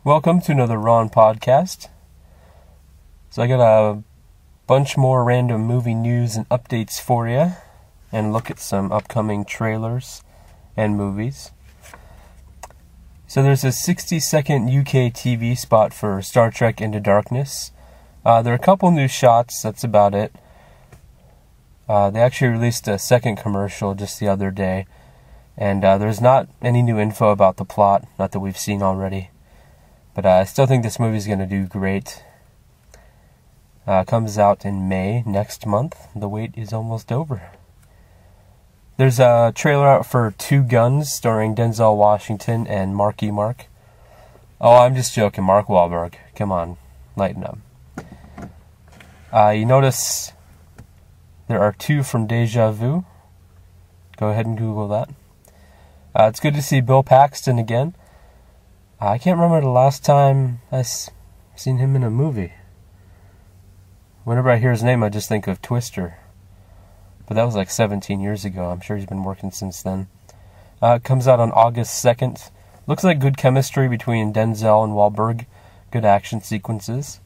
Welcome to another Ron podcast. So I got a bunch more random movie news and updates for you, and look at some upcoming trailers and movies. So there's a 60-second UK TV spot for Star Trek Into Darkness. There are a couple new shots, that's about it. They actually released a second commercial just the other day, and there's not any new info about the plot, not that we've seen already. But I still think this movie's going to do great. Comes out in May next month. The wait is almost over. There's a trailer out for Two Guns starring Denzel Washington and Marky Mark. Oh, I'm just joking, Mark Wahlberg. Come on, lighten up. You notice there are two from Deja Vu. Go ahead and Google that. It's good to see Bill Paxton again. I can't remember the last time I've seen him in a movie. Whenever I hear his name, I just think of Twister. But that was like 17 years ago. I'm sure he's been working since then. It comes out on August 2nd. Looks like good chemistry between Denzel and Wahlberg. Good action sequences.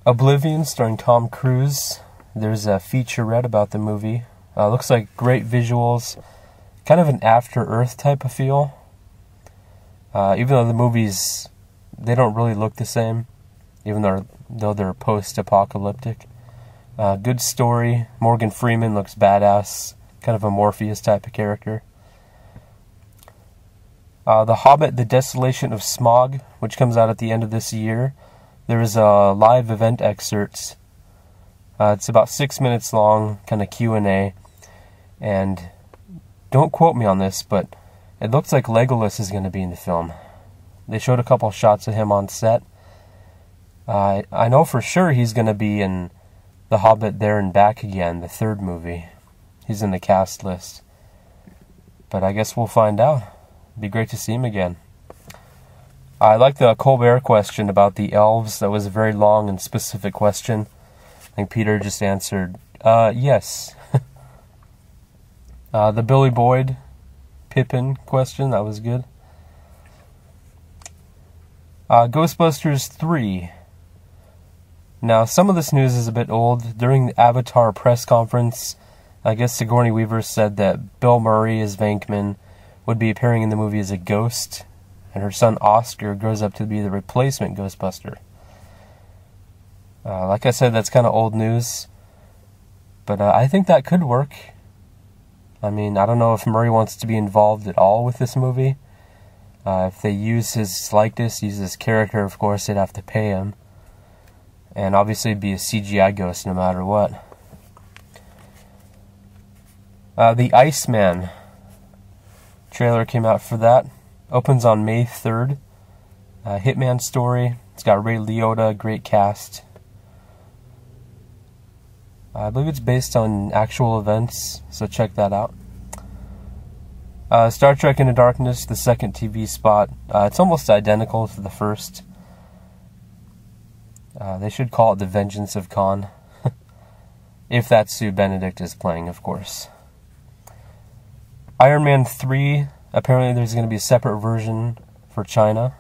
Oblivion, starring Tom Cruise. There's a featurette about the movie. Looks like great visuals. Kind of an After Earth type of feel. Even though the movies, they don't really look the same, even though they're post-apocalyptic. Good story. Morgan Freeman looks badass, kind of a Morpheus type of character. The Hobbit, The Desolation of Smaug, which comes out at the end of this year. There is a live event excerpt. It's about 6 minutes long, kind of Q&A. And don't quote me on this, but it looks like Legolas is going to be in the film. They showed a couple shots of him on set. I know for sure he's going to be in The Hobbit There and Back Again, the third movie. He's in the cast list. But I guess we'll find out. It'd be great to see him again. I like the Colbert question about the elves. That was a very long and specific question. I think Peter just answered, yes. The Billy Boyd Pippin question, that was good. Ghostbusters 3. Now, some of this news is a bit old. During the Avatar press conference, I guess Sigourney Weaver said that Bill Murray as Venkman would be appearing in the movie as a ghost, and her son Oscar grows up to be the replacement Ghostbuster. Like I said, that's kind of old news, but I think that could work. I mean, I don't know if Murray wants to be involved at all with this movie. If they use his likeness, use his character, of course, they'd have to pay him. And obviously it'd be a CGI ghost no matter what. The Iceman trailer came out for that. Opens on May 3rd. Hitman story. It's got Ray Liotta, great cast. I believe it's based on actual events, so check that out. Star Trek Into Darkness, the second TV spot. It's almost identical to the first. They should call it The Vengeance of Khan. If that's Sue Benedict is playing, of course. Iron Man 3, apparently there's going to be a separate version for China.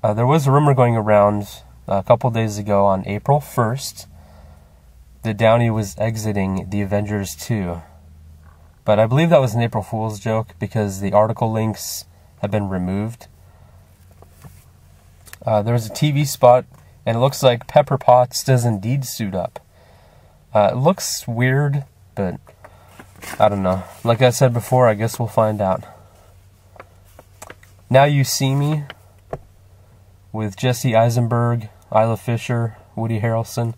There was a rumor going around a couple days ago on April 1st that Downey was exiting the Avengers 2. But I believe that was an April Fool's joke because the article links have been removed. There was a TV spot, and it looks like Pepper Potts does indeed suit up. It looks weird, but I don't know. Like I said before, I guess we'll find out. Now You See Me, with Jesse Eisenberg, Isla Fisher, Woody Harrelson.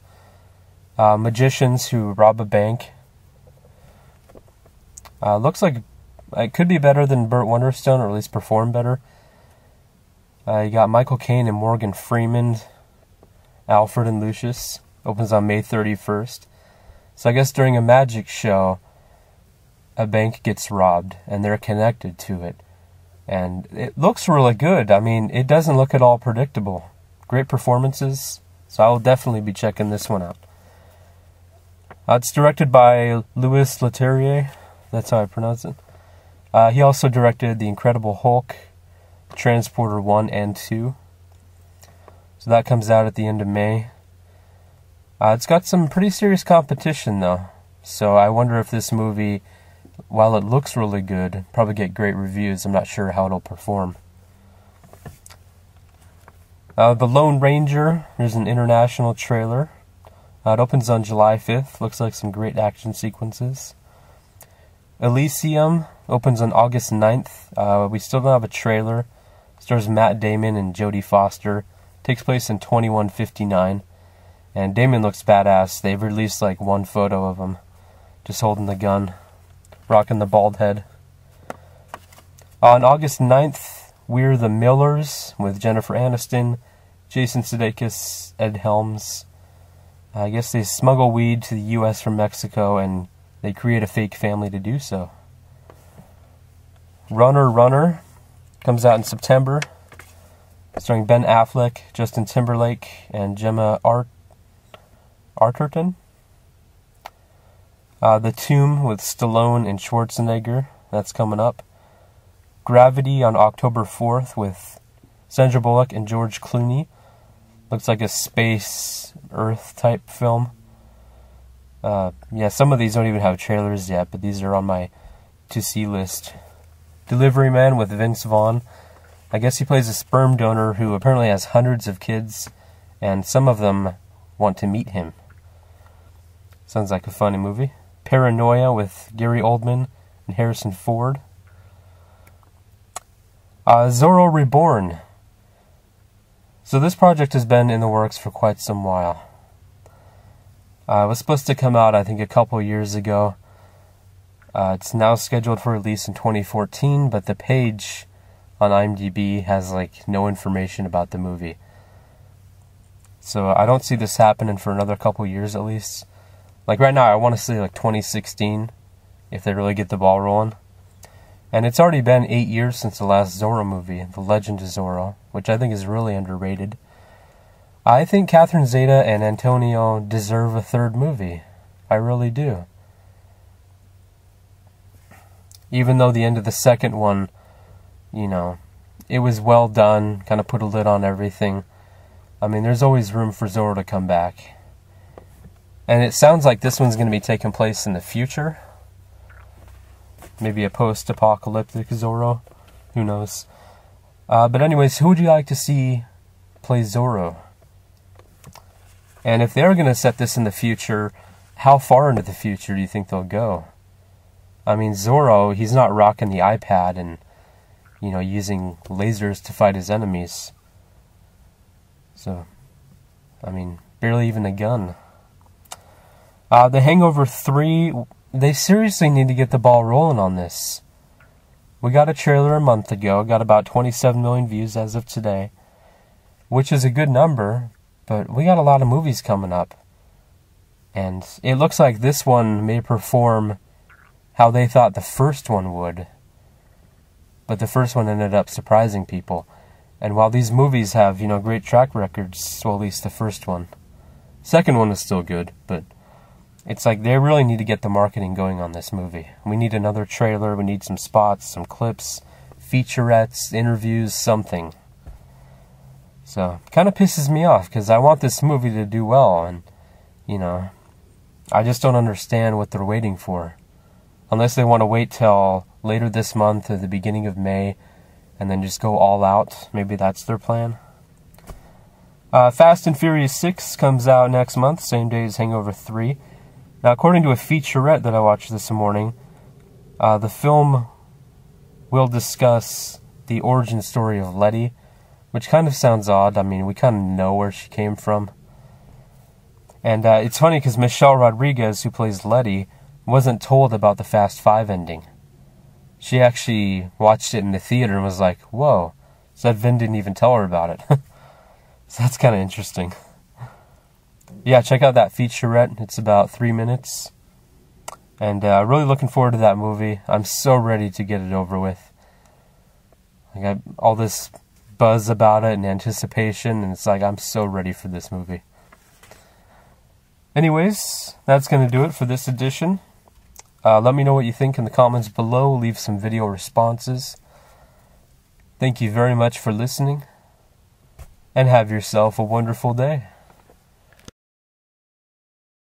Magicians who rob a bank. Looks like it could be better than Burt Wonderstone, or at least perform better. You got Michael Caine and Morgan Freeman, Alfred and Lucius. Opens on May 31st. So I guess during a magic show, a bank gets robbed, and they're connected to it. And it looks really good. I mean, it doesn't look at all predictable. Great performances, so I will definitely be checking this one out. It's directed by Louis Leterrier. That's how I pronounce it. He also directed The Incredible Hulk, Transporter 1 and 2. So that comes out at the end of May. It's got some pretty serious competition, though. So I wonder if this movie, while it looks really good, probably get great reviews. I'm not sure how it'll perform. The Lone Ranger, there's an international trailer. It opens on July 5th. Looks like some great action sequences. Elysium opens on August 9th. We still don't have a trailer. Stars Matt Damon and Jodie Foster. Takes place in 2159. And Damon looks badass. They've released like one photo of him just holding the gun, rocking the bald head. On August 9th, We're the Millers with Jennifer Aniston, Jason Sudeikis, Ed Helms. I guess they smuggle weed to the U.S. from Mexico, and they create a fake family to do so. Runner comes out in September, starring Ben Affleck, Justin Timberlake, and Gemma Arterton. The Tomb with Stallone and Schwarzenegger, that's coming up. Gravity on October 4th with Sandra Bullock and George Clooney. Looks like a space Earth type film. Yeah, some of these don't even have trailers yet, but these are on my to-see list. Delivery Man with Vince Vaughn. I guess he plays a sperm donor who apparently has hundreds of kids, and some of them want to meet him. Sounds like a funny movie. Paranoia with Gary Oldman and Harrison Ford. Zorro Reborn. So this project has been in the works for quite some while. It was supposed to come out, I think, a couple years ago. It's now scheduled for release in 2014, but the page on IMDb has like no information about the movie. So I don't see this happening for another couple years at least. Like right now, I want to say like 2016, if they really get the ball rolling. And it's already been 8 years since the last Zorro movie, The Legend of Zorro, which I think is really underrated. I think Catherine Zeta and Antonio deserve a third movie. I really do. Even though the end of the second one, you know, it was well done, kind of put a lid on everything. I mean, there's always room for Zorro to come back. And it sounds like this one's going to be taking place in the future. Maybe a post-apocalyptic Zorro. Who knows? But anyways, who would you like to see play Zorro? And if they're going to set this in the future, how far into the future do you think they'll go? I mean, Zorro, he's not rocking the iPad and, you know, using lasers to fight his enemies. So, I mean, barely even a gun. The Hangover 3, they seriously need to get the ball rolling on this. We got a trailer a month ago, got about 27 million views as of today, which is a good number, but we got a lot of movies coming up. And it looks like this one may perform how they thought the first one would. But the first one ended up surprising people. And while these movies have, you know, great track records, well, at least the first one. Second one is still good, but it's like they really need to get the marketing going on this movie. We need another trailer, we need some spots, some clips, featurettes, interviews, something. So, kind of pisses me off, because I want this movie to do well, and, you know, I just don't understand what they're waiting for. Unless they want to wait till later this month or the beginning of May, and then just go all out. Maybe that's their plan. Fast and Furious 6 comes out next month, same day as Hangover 3. Now, according to a featurette that I watched this morning, the film will discuss the origin story of Letty, which kind of sounds odd. I mean, we kind of know where she came from. And it's funny because Michelle Rodriguez, who plays Letty, wasn't told about the Fast 5 ending. She actually watched it in the theater and was like, whoa. So that Vin didn't even tell her about it. So that's kind of interesting. Yeah, check out that featurette. It's about 3 minutes. And really looking forward to that movie. I'm so ready to get it over with. I got all this buzz about it and anticipation, and it's like I'm so ready for this movie. Anyways, that's going to do it for this edition. Let me know what you think in the comments below. Leave some video responses. Thank you very much for listening, and have yourself a wonderful day.